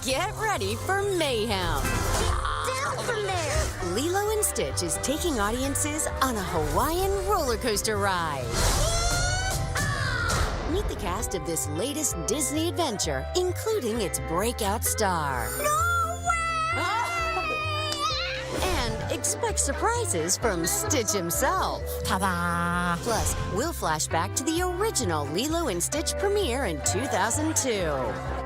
Get ready for mayhem. Down from there. Lilo and Stitch is taking audiences on a Hawaiian roller coaster ride. Meet the cast of this latest Disney adventure, including its breakout star. No way! And expect surprises from Stitch himself. Ta-da! Plus, we'll flash back to the original Lilo and Stitch premiere in 2002.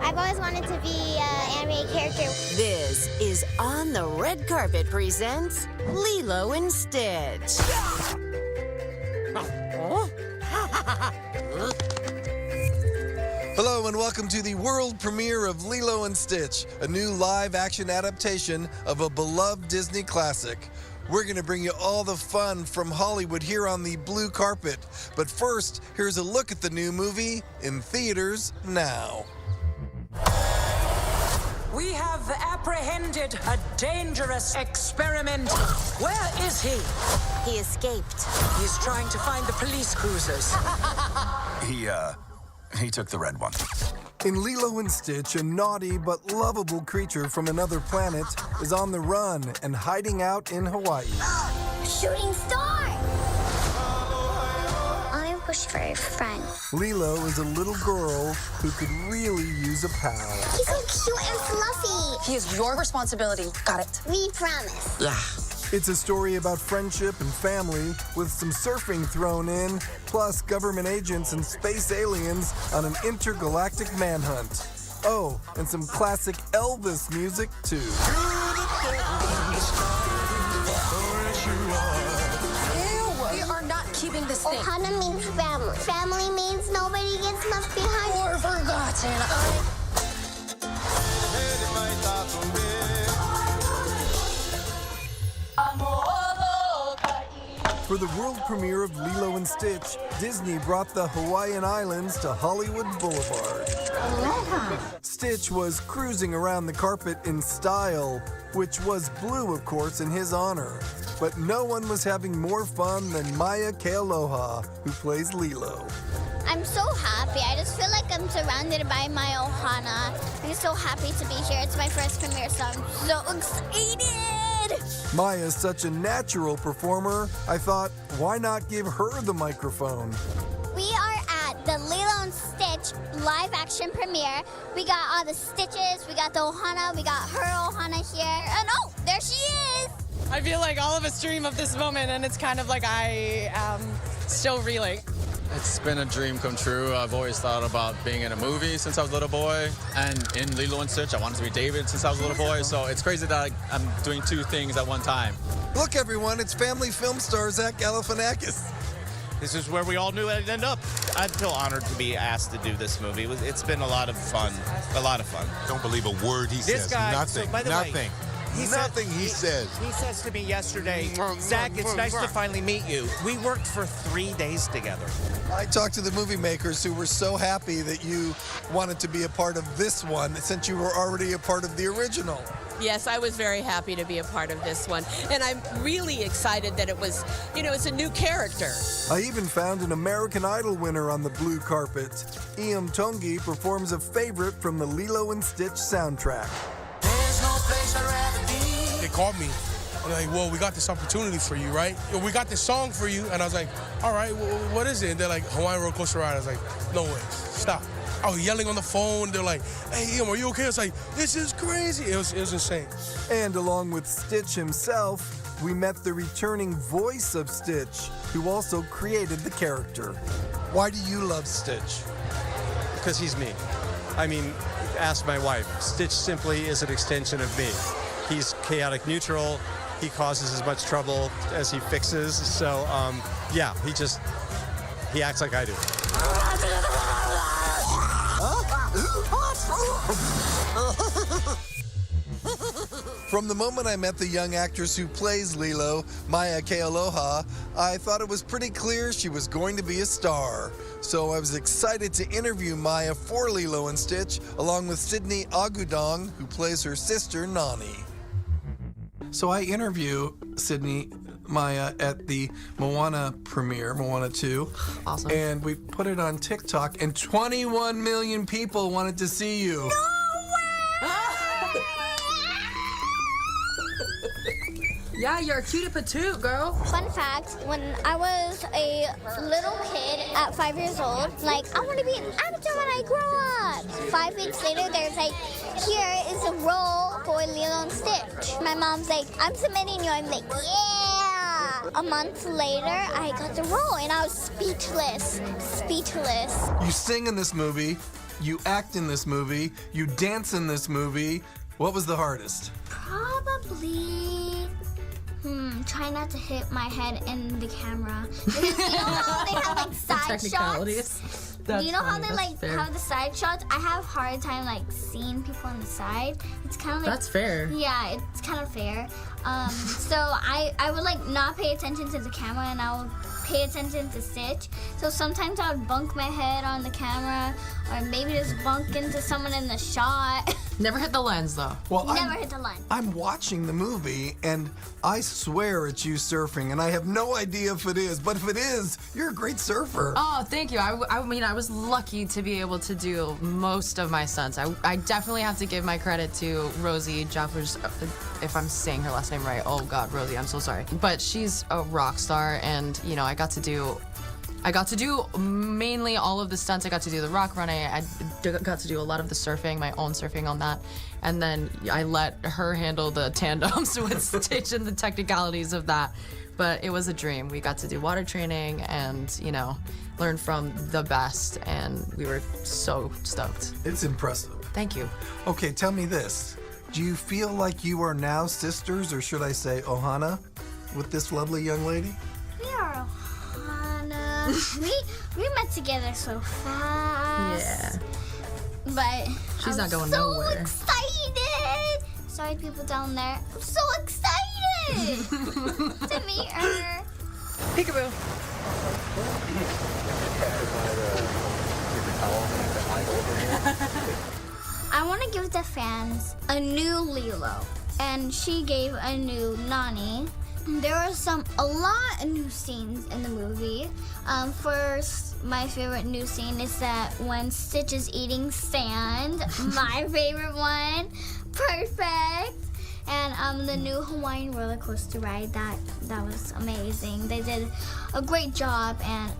I've always wanted to be an animated character. This is On the Red Carpet presents Lilo and Stitch. Hello and welcome to the world premiere of Lilo and Stitch, a new live-action adaptation of a beloved Disney classic. We're going to bring you all the fun from Hollywood here on the blue carpet. But first, here's a look at the new movie in theaters now. We have apprehended a dangerous experiment. Where is he? He escaped. He's trying to find the police cruisers. He took the red one. In Lilo and Stitch, a naughty but lovable creature from another planet is on the run and hiding out in Hawaii. Shooting star! I'm pushing for a friend. Lilo is a little girl who could really use a pal. He's so cute and fluffy. He is your responsibility. Got it. We promise. Yeah. It's a story about friendship and family with some surfing thrown in, plus government agents and space aliens on an intergalactic manhunt. Oh, and some classic Elvis music, too. Ew, we are not keeping this thing. Ohana means family. Family means nobody gets left behind. Or forgotten. For the world premiere of Lilo and Stitch, Disney brought the Hawaiian Islands to Hollywood Boulevard. Stitch was cruising around the carpet in style, which was blue, of course, in his honor. But no one was having more fun than Maya Kealoha, who plays Lilo. I'm so happy. I just feel like I'm surrounded by my ohana. I'm just so happy to be here. It's my first premiere, so I'm so excited. Maya's such a natural performer, I thought, why not give her the microphone? We are at the Lilo and Stitch live action premiere. We got all the Stitches, we got the ohana, we got her ohana here, and oh, there she is! I feel like all of us dream of this moment, and it's kind of like I am still reeling. It's been a dream come true. I've always thought about being in a movie since I was a little boy, and in Lilo and Stitch, I wanted to be David since I was a little boy, so it's crazy that I'm doing two things at one time. Look, everyone, it's family film star Zach Galifianakis. This is where we all knew I'd end up. I feel honored to be asked to do this movie. It's been a lot of fun. A lot of fun. Don't believe a word he This says. guy, Nothing. so by the way, Nothing. He says. He says to me yesterday, Zach, it's nice to finally meet you. We worked for 3 days together. I talked to the movie makers who were so happy that you wanted to be a part of this one since you were already a part of the original. Yes, I was very happy to be a part of this one, and I'm really excited that it was, it's a new character. I even found an American Idol winner on the blue carpet. Iam Tongi performs a favorite from the Lilo and Stitch soundtrack. They called me. They're like, well, we got this opportunity for you, right? We got this song for you. And I was like, all right, what is it? And they're like, Hawaiian roller coaster ride. I was like, no way, stop. I was yelling on the phone. They're like, hey, Ian, are you okay? I was like, this is crazy. It was insane. And along with Stitch himself, we met the returning voice of Stitch, who also created the character. Why do you love Stitch? Because he's me. I mean, ask my wife. Stitch simply is an extension of me. He's chaotic neutral. He causes as much trouble as he fixes. So, yeah, he acts like I do. From the moment I met the young actress who plays Lilo, Maya Kealoha, I thought it was pretty clear she was going to be a star. So I was excited to interview Maya for Lilo and Stitch, along with Sydney Agudong, who plays her sister, Nani. So I interview Sydney. Maya, at the Moana premiere, Moana 2. Awesome. And we put it on TikTok, and 21 million people wanted to see you. Yeah, you're a cutie patootie, girl. Fun fact, when I was a little kid at 5 years old, like, I want to be an actor when I grow up. 5 weeks later, there's like, here is a role for Lilo and Stitch. My mom's like, I'm submitting you. I'm like, yeah. A month later, I got the role, and I was speechless. Speechless. You sing in this movie, you act in this movie, you dance in this movie. What was the hardest? Probably... try not to hit my head in the camera. Because you know how they have like side shots? That's you know how funny. they That's like fair. have the side shots? I have a hard time like seeing people on the side. It's kind of like... That's fair. Yeah, it's kind of fair. So I would like not pay attention to the camera, and I would pay attention to Stitch. So sometimes I would bunk my head on the camera, or maybe just bunk into someone in the shot. Never hit the lens, though. Well, Never hit the line. I'm watching the movie, and I swear it's you surfing, and I have no idea if it is, but if it is, you're a great surfer. Oh, thank you. I mean, I was lucky to be able to do most of my stunts. I definitely have to give my credit to Rosie Jeffers, if I'm saying her last name right. Oh, God, Rosie, I'm so sorry. But she's a rock star, and, you know, I got to do mainly all of the stunts. I got to do the rock run. I got to do a lot of the surfing, my own surfing on that. And then I let her handle the tandems with Stitch and the technicalities of that. But it was a dream. We got to do water training and, you know, learn from the best. And we were so stoked. It's impressive. Thank you. Okay, tell me this. Do you feel like you are now sisters, or should I say ohana, with this lovely young lady? We are Ohana. we met together so fast. Yeah. But She's not going so nowhere. Excited. Sorry, people down there. I'm so excited to meet her. Peekaboo. I want to give the fans a new Lilo, and she gave a new Nani. There are a lot of new scenes in the movie. First, my favorite new scene is that when Stitch is eating sand, my favorite one. Perfect. And the new Hawaiian roller coaster ride, that was amazing. They did a great job, and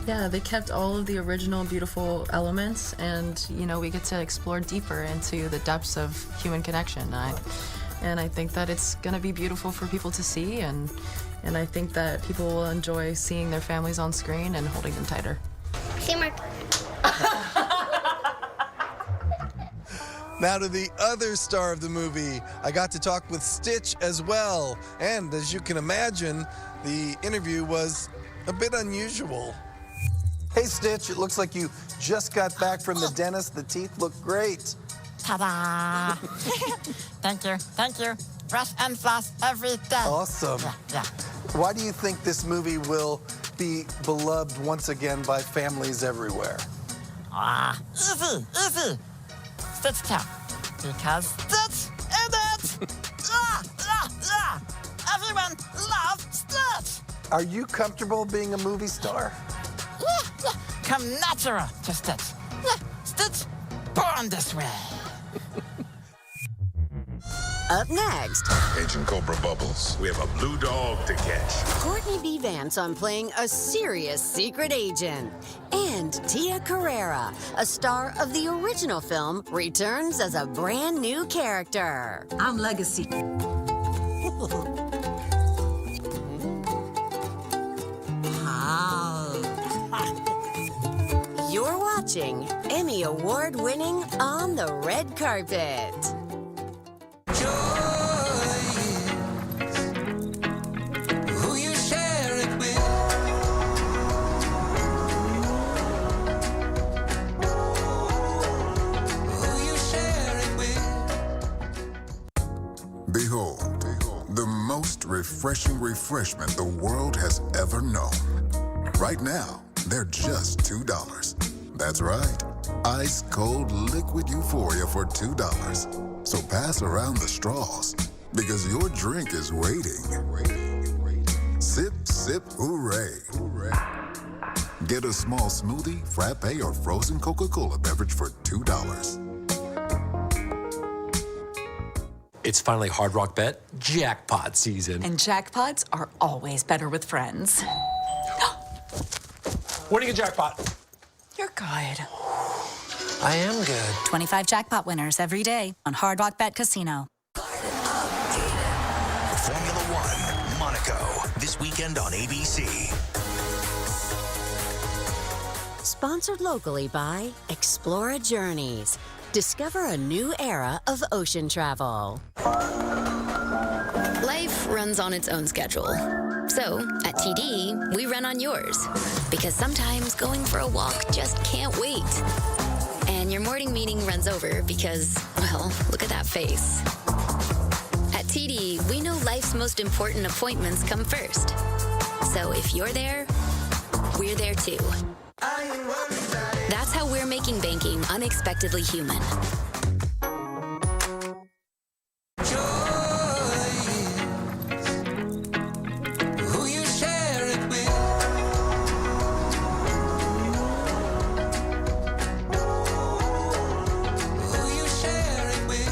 Yeah, they kept all of the original beautiful elements, and, you know, we get to explore deeper into the depths of human connection. And I think that it's going to be beautiful for people to see, and I think that people will enjoy seeing their families on screen and holding them tighter. teamwork. Now to the other star of the movie. I got to talk with Stitch as well. And as you can imagine, the interview was a bit unusual. Hey, Stitch, it looks like you just got back from the dentist. The teeth look great. Ta-da! Thank you. Brush and floss every day. Awesome. Yeah. Why do you think this movie will be beloved once again by families everywhere? Easy. Stitch Town. Because Stitch in it! Everyone loves Stitch! Are you comfortable being a movie star? Yeah. Come natural to Stitch. Stitch, born this way. Up next, Agent Cobra Bubbles, we have a blue dog to catch. Courtney B. Vance on playing a serious secret agent. And Tia Carrera, a star of the original film, returns as a brand new character. I'm Legacy. You're watching Emmy Award-winning On the Red Carpet. Who you share it with. Who you share it with. Behold, the most refreshing refreshment the world has ever known. Right now, they're just $2. That's right. Ice cold liquid euphoria for $2. So pass around the straws, because your drink is waiting. sip, hooray. Get a small smoothie, frappe, or frozen Coca-Cola beverage for $2. It's finally Hard Rock Bet jackpot season. And jackpots are always better with friends. Winning a jackpot. You're good. I am good. 25 jackpot winners every day on Hard Rock Bet Casino. Formula One, Monaco, this weekend on ABC. Sponsored locally by Explora Journeys. Discover a new era of ocean travel. Life runs on its own schedule. So, at TD, we run on yours. Because sometimes going for a walk just can't wait. And your morning meeting runs over because, well, look at that face. At TD, we know life's most important appointments come first. So if you're there, we're there too. That's how we're making banking unexpectedly human. Who you share it with? Who you share it with?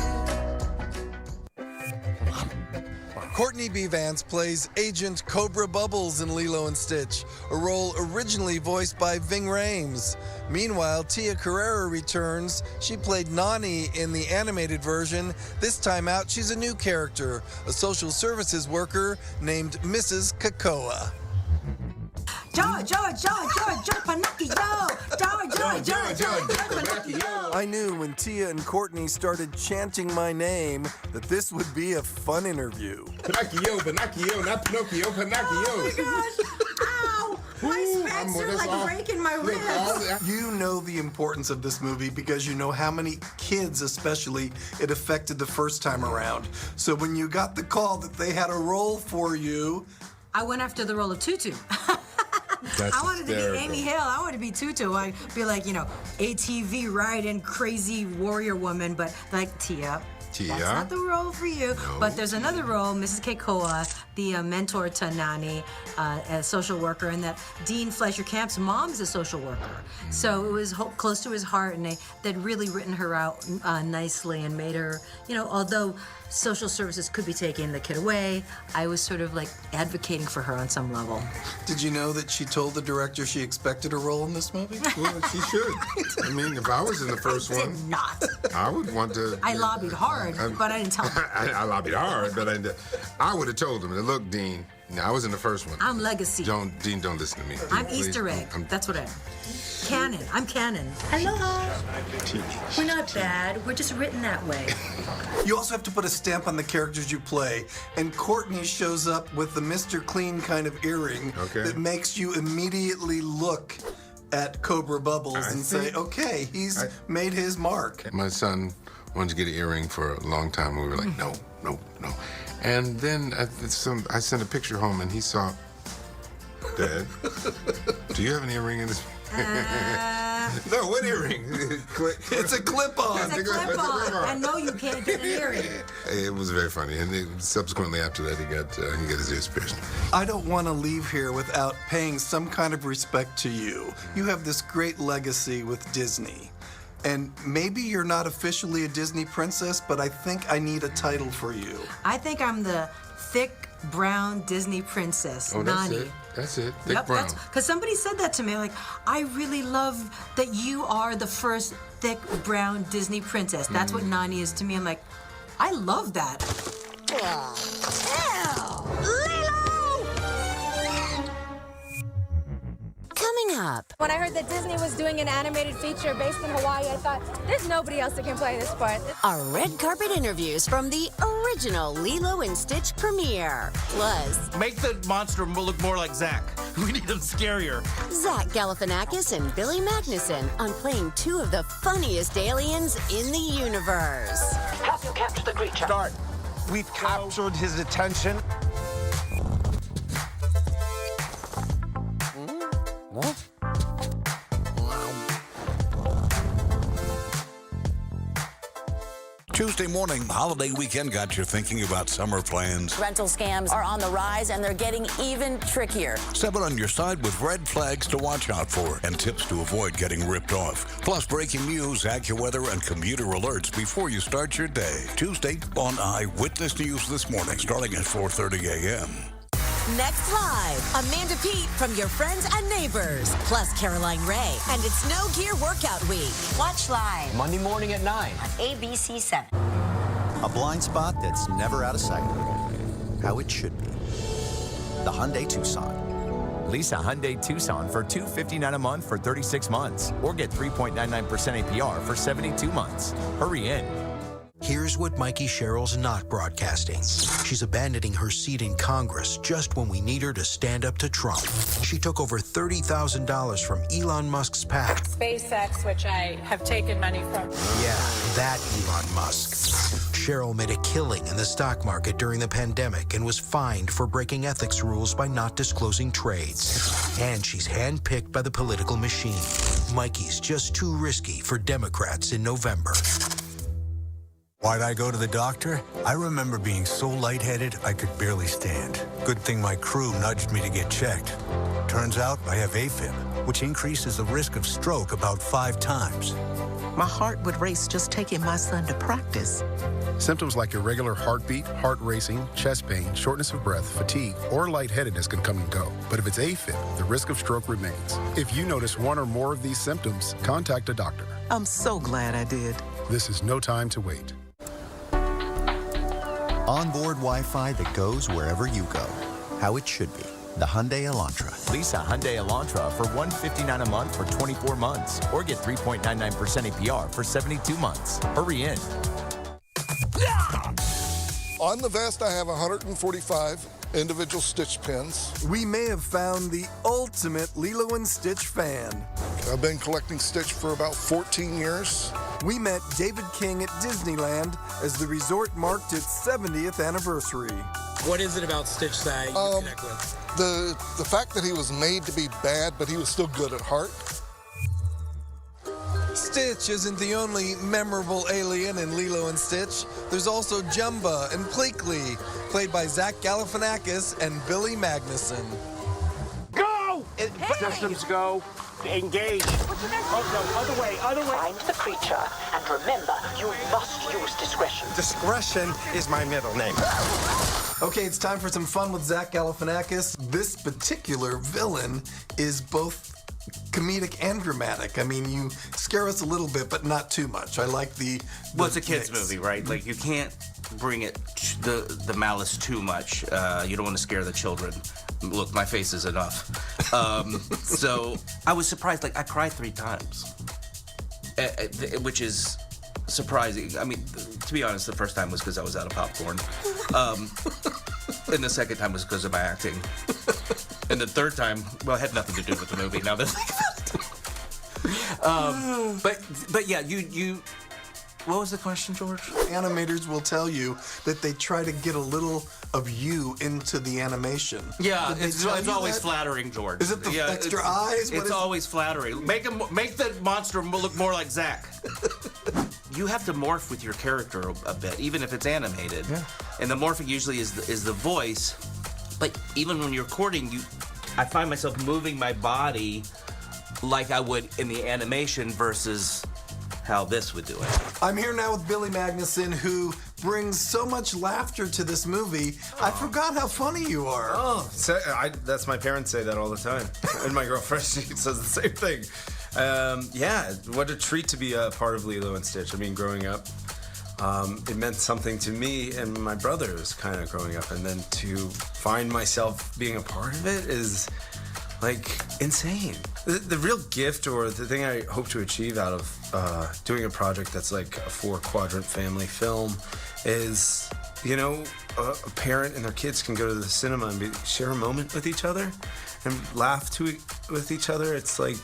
Courtney B. Vance plays Agent Cobra Bubbles in Lilo and Stitch, a role originally voiced by Ving Rhames. Meanwhile, Tia Carrere returns. She played Nani in the animated version. This time out, she's a new character, a social services worker named Mrs. Kakoa. I knew when Tia and Courtney started chanting my name that this would be a fun interview. Pinocchio, Pinocchio, not Pinocchio, Pinocchio. Oh my gosh! Ow! My specs are like breaking my ribs. You know the importance of this movie because you know how many kids, especially, it affected the first time around. So when you got the call that they had a role for you, I went after the role of Tutu. That's I wanted hysterical. to be Amy Hill. I wanted to be Tutu. I'd be like, ATV riding crazy warrior woman, but like Tia. That's not the role for you. No. But there's another role, Mrs. Keikoa, the mentor to Nani, a social worker, and that Dean Fleischer Camp's mom is a social worker. So it was close to his heart, and they'd really written her out nicely and made her, although social services could be taking the kid away, I was sort of like advocating for her on some level. did you know that she told the director she expected a role in this movie? Well, she should. I mean, if I was in the first I one, did not. I would want to. I lobbied hard, but I didn't tell him. I lobbied hard, but I would have told him, look, Dean, I was in the first one. I'm legacy. Dean, don't listen to me. I'm Please. Easter egg. That's what I am. Canon. I'm canon. Hello. We're not bad. We're just written that way. You also have to put a stamp on the characters you play, and Courtney shows up with the Mr. Clean kind of earring that makes you immediately look at Cobra Bubbles and say, okay, he's made his mark. My son wanted to get an earring for a long time. We were like, no. And then I sent a picture home, and he saw, Dad, do you have an earring in this? No, what earring? It's a clip-on. It's a clip-on. I know you can't get an earring. It was very funny, and subsequently after that, he got his ears pierced. I don't want to leave here without paying some kind of respect to you. You have this great legacy with Disney. And maybe you're not officially a Disney princess, but I think I need a title for you. I think I'm the thick brown Disney princess, Nani. That's it. Thick brown. Because somebody said that to me. Like, I really love that you are the first thick brown Disney princess. That's what Nani is to me. I'm like, I love that. Coming up. When I heard that Disney was doing an animated feature based in Hawaii, I thought, there's nobody else that can play this part. Our red carpet interviews from the original Lilo and Stitch premiere. Plus, Make the monster look more like Zach. We need him scarier. Zach Galifianakis and Billy Magnuson on playing two of the funniest aliens in the universe. Have you captured the creature? Start. We've captured his attention. Tuesday morning, holiday weekend got you thinking about summer plans. Rental scams are on the rise, and they're getting even trickier. Step it on your side with red flags to watch out for and tips to avoid getting ripped off. Plus, breaking news, AccuWeather, and commuter alerts before you start your day. Tuesday on Eyewitness News this morning, starting at 4:30 a.m. Next live, Amanda Pete from Your Friends and Neighbors, plus Caroline Ray, and it's No Gear Workout Week. Watch live Monday morning at 9 on ABC 7. A blind spot that's never out of sight. How it should be. The Hyundai Tucson. Lease a Hyundai Tucson for $259 a month for 36 months, or get 3.99% APR for 72 months. Hurry in. Here's what Mikey Sherrill's not broadcasting. She's abandoning her seat in Congress just when we need her to stand up to Trump. She took over $30,000 from Elon Musk's PAC. SpaceX, which I have taken money from. Yeah, that Elon Musk. Cheryl made a killing in the stock market during the pandemic and was fined for breaking ethics rules by not disclosing trades. And she's handpicked by the political machine. Mikey's just too risky for Democrats in November. Why'd I go to the doctor? I remember being so lightheaded I could barely stand. Good thing my crew nudged me to get checked. Turns out I have AFib, which increases the risk of stroke about 5 times. My heart would race just taking my son to practice. Symptoms like irregular heartbeat, heart racing, chest pain, shortness of breath, fatigue, or lightheadedness can come and go. But if it's AFib, the risk of stroke remains. If you notice one or more of these symptoms, contact a doctor. I'm so glad I did. This is no time to wait. Onboard Wi-Fi that goes wherever you go. How it should be. The Hyundai Elantra. Lease a Hyundai Elantra for $159 a month for 24 months, or get 3.99% APR for 72 months. Hurry in. On the vest, I have 145 individual Stitch pins. We may have found the ultimate Lilo and Stitch fan. I've been collecting Stitch for about 14 years. We met David King at Disneyland as the resort marked its 70th anniversary. What is it about Stitch that you connect with? The fact that he was made to be bad, but he was still good at heart. Stitch isn't the only memorable alien in Lilo and Stitch. There's also Jumba and Pleakley, played by Zach Galifianakis and Billy Magnuson. Go! Systems go. Engage. Oh, no, other way. Find the creature, and remember, you must use discretion. Discretion is my middle name. Okay, it's time for some fun with Zach Galifianakis. This particular villain is both comedic and dramatic. I mean, you scare us a little bit, but not too much. I like the Well, it's a kids' mix. movie, right? Like, you can't bring it the malice too much. You don't want to scare the children. Look, my face is enough. So I was surprised. Like, I cried 3 times, which is surprising. I mean, to be honest, the first time was because I was out of popcorn. And the second time was because of my acting. And the third time, well, it had nothing to do with the movie. Now that I think about it. But yeah, you. What was the question, George? Animators will tell you that they try to get a little of you into the animation. Yeah, Did they it's tell you always that? flattering, George. Is it the extra it's, eyes? What It's is it? always flattering. Make the monster look more like Zach. You have to morph with your character a bit, even if it's animated. Yeah. And the morphing usually is the voice. But even when you're recording, I find myself moving my body like I would in the animation versus how this would do it. I'm here now with Billy Magnuson, who brings so much laughter to this movie. I forgot how funny you are. Oh, that's my parents say that all the time. And my girlfriend, she says the same thing. Yeah, what a treat to be a part of Lilo and Stitch. I mean, growing up, it meant something to me and my brothers kind of growing up. And then to find myself being a part of it is like insane. The real gift, or the thing I hope to achieve out of doing a project that's like a 4-quadrant family film is, you know, a parent and their kids can go to the cinema and share a moment with each other and laugh with each other. It's like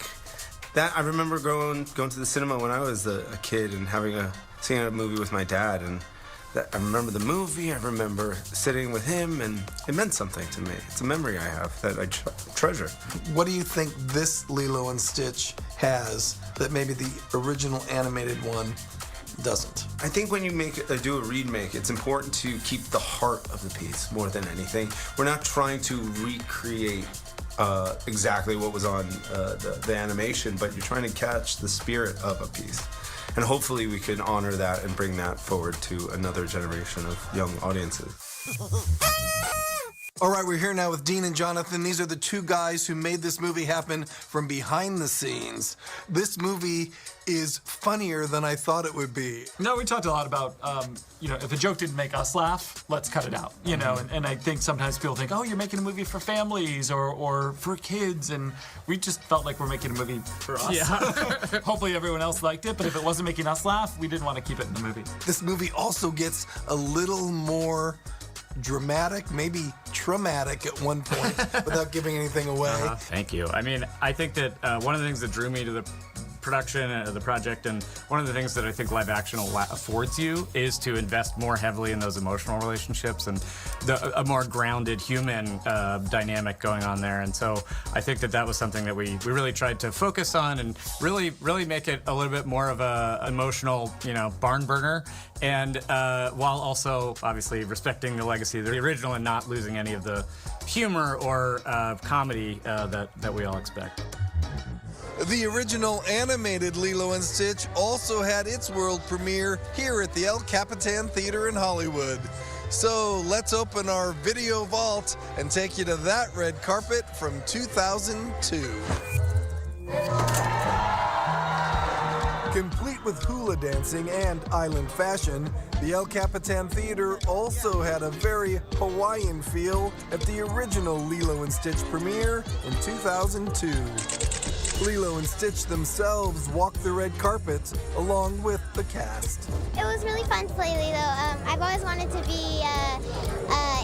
that. I remember going to the cinema when I was a kid and seeing a movie with my dad, and I remember the movie. I remember sitting with him, and it meant something to me. It's a memory I have that I treasure. What do you think this Lilo and Stitch has that maybe the original animated one doesn't. I think when you do a remake, it's important to keep the heart of the piece more than anything. We're not trying to recreate exactly what was on the animation, but you're trying to catch the spirit of a piece. And hopefully we can honor that and bring that forward to another generation of young audiences. All right, we're here now with Dean and Jonathan. These are the two guys who made this movie happen from behind the scenes. This movie is funnier than I thought it would be. No, we talked a lot about, if a joke didn't make us laugh, let's cut it out, and I think sometimes people think, oh, you're making a movie for families or for kids, and we just felt like we're making a movie for us. Yeah. Hopefully everyone else liked it, but if it wasn't making us laugh, we didn't want to keep it in the movie. This movie also gets a little more dramatic, maybe traumatic at one point, without giving anything away. Thank you. I mean, I think that one of the things that drew me to the production of the project, and one of the things that I think live action affords you, is to invest more heavily in those emotional relationships and a more grounded human dynamic going on there. And so I think that was something that we really tried to focus on and really make it a little bit more of a emotional, barn burner, and while also obviously respecting the legacy of the original and not losing any of the humor or comedy that we all expect. The original animated Lilo and Stitch also had its world premiere here at the El Capitan Theater in Hollywood. So let's open our video vault and take you to that red carpet from 2002. Complete with hula dancing and island fashion, the El Capitan Theater also had a very Hawaiian feel at the original Lilo and Stitch premiere in 2002. Lilo and Stitch themselves walked the red carpet along with the cast. It was really fun to play Lilo. I've always wanted to be an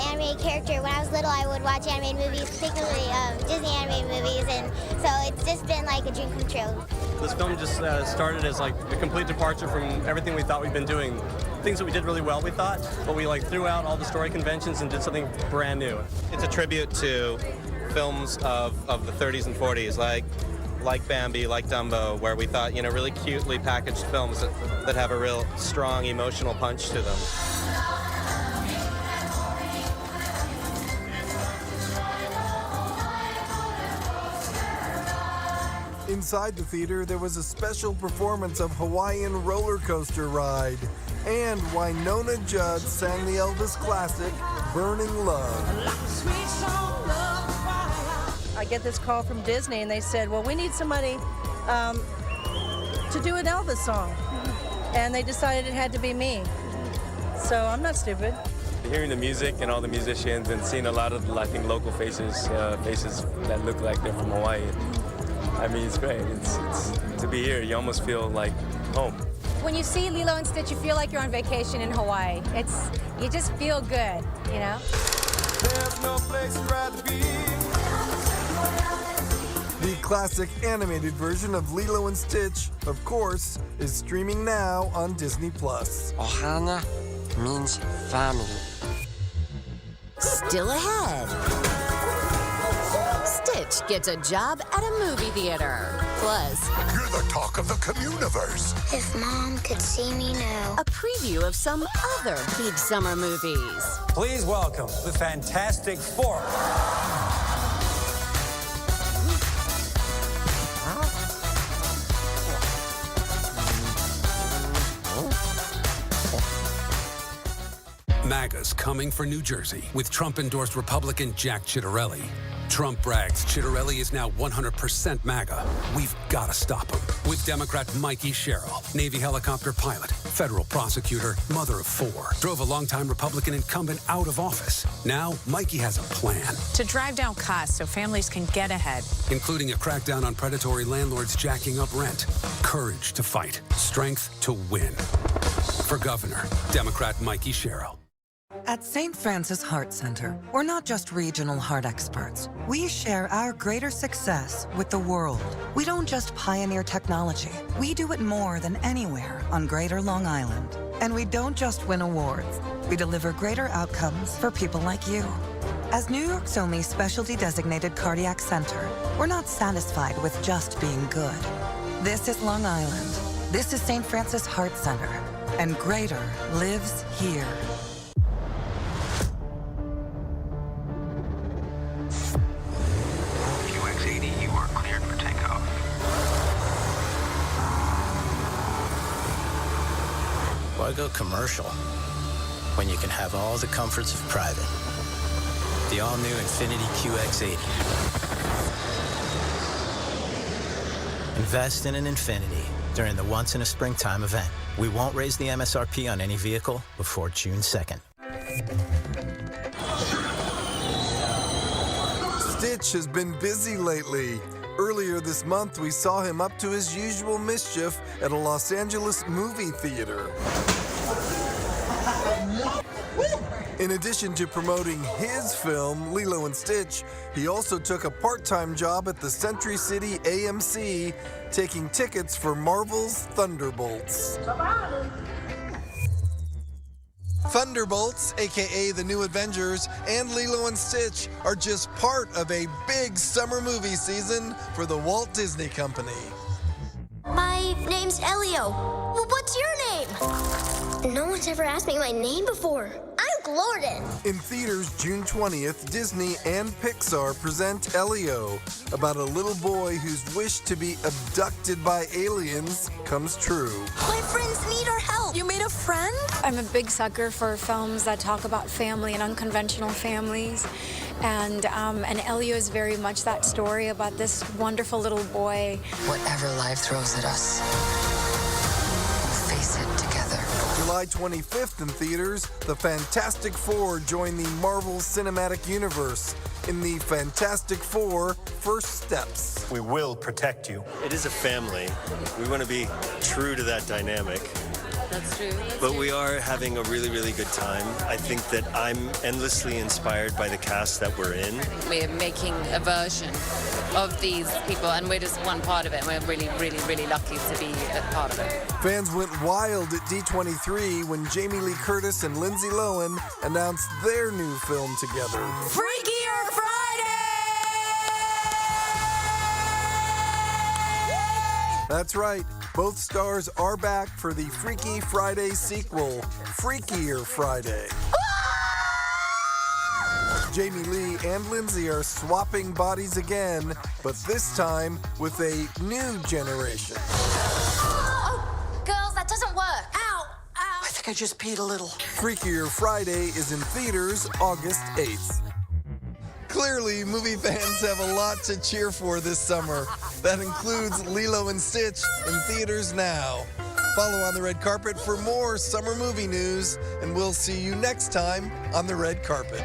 animated character. When I was little, I would watch animated movies, particularly Disney animated movies, and so it's just been like a dream come true. This film just started as like a complete departure from everything we thought we'd been doing. Things that we did really well, we thought, but we threw out all the story conventions and did something brand new. It's a tribute to films of the 30s and 40s, like Bambi, like Dumbo, where we thought, really cutely packaged films that have a real strong emotional punch to them. Inside the theater, there was a special performance of Hawaiian roller coaster ride, and Winona Judd sang the Elvis classic, Burning Love. I get this call from Disney, and they said, well, we need some money to do an Elvis song. And they decided it had to be me. So I'm not stupid. Hearing the music and all the musicians and seeing a lot of, I think, local faces that look like they're from Hawaii. I mean, it's great. It's to be here, you almost feel like home. When you see Lilo and Stitch, you feel like you're on vacation in Hawaii. You just feel good, There's no place I'd rather be. The classic animated version of Lilo and Stitch, of course, is streaming now on Disney+. Ohana means family. Still ahead. Stitch gets a job at a movie theater. Plus, You're the talk of the communiverse. If Mom could see me now. a preview of some other big summer movies. Please welcome the Fantastic Four. MAGA's coming for New Jersey with Trump-endorsed Republican Jack Ciattarelli. Trump brags Ciattarelli is now 100% MAGA. We've got to stop him. With Democrat Mikey Sherrill, Navy helicopter pilot, federal prosecutor, mother of four, drove a longtime Republican incumbent out of office. Now, Mikey has a plan. To drive down costs so families can get ahead. Including a crackdown on predatory landlords jacking up rent. Courage to fight. Strength to win. For governor, Democrat Mikey Sherrill. At St. Francis Heart Center, we're not just regional heart experts. We share our greater success with the world. We don't just pioneer technology. We do it more than anywhere on Greater Long Island. And we don't just win awards. We deliver greater outcomes for people like you. As New York's only specialty designated cardiac center, we're not satisfied with just being good. This is Long Island. This is St. Francis Heart Center. and greater lives here. QX-80, you are cleared for takeoff. Why go commercial when you can have all the comforts of private? The all-new Infiniti QX-80. Invest in an Infiniti during the once-in-a-springtime event. We won't raise the MSRP on any vehicle before June 2nd. Stitch has been busy lately. Earlier this month, we saw him up to his usual mischief at a Los Angeles movie theater. In addition to promoting his film, Lilo and Stitch, he also took a part-time job at the Century City AMC, taking tickets for Marvel's Thunderbolts. Thunderbolts, aka the New Avengers, and Lilo and Stitch are just part of a big summer movie season for the Walt Disney Company. My name's Elio. Well, what's your name? No one's ever asked me my name before. I'm Glorden. In theaters June 20th, Disney and Pixar present Elio, about a little boy whose wish to be abducted by aliens comes true. My friends need our help. You made a friend? I'm a big sucker for films that talk about family and unconventional families. And Elio is very much that story about this wonderful little boy. Whatever life throws at us, we'll face it together. July 25th in theaters, the Fantastic Four join the Marvel Cinematic Universe in the Fantastic Four First Steps. We will protect you. It is a family. We want to be true to that dynamic. That's true. But we are having a really, really good time. I think that I'm endlessly inspired by the cast that we're in. We're making a version of these people, and we're just one part of it. We're really, really, really lucky to be a part of it. Fans went wild at D23 when Jamie Lee Curtis and Lindsay Lohan announced their new film together. Freakier Friday! That's right. Both stars are back for the Freaky Friday sequel, Freakier Friday. Jamie Lee and Lindsay are swapping bodies again, but this time with a new generation. Oh, girls, that doesn't work. Ow! Ow! I think I just peed a little. Freakier Friday is in theaters August 8th. Clearly, movie fans have a lot to cheer for this summer. That includes Lilo and Stitch in theaters now. Follow On the Red Carpet for more summer movie news, and we'll see you next time on the red carpet.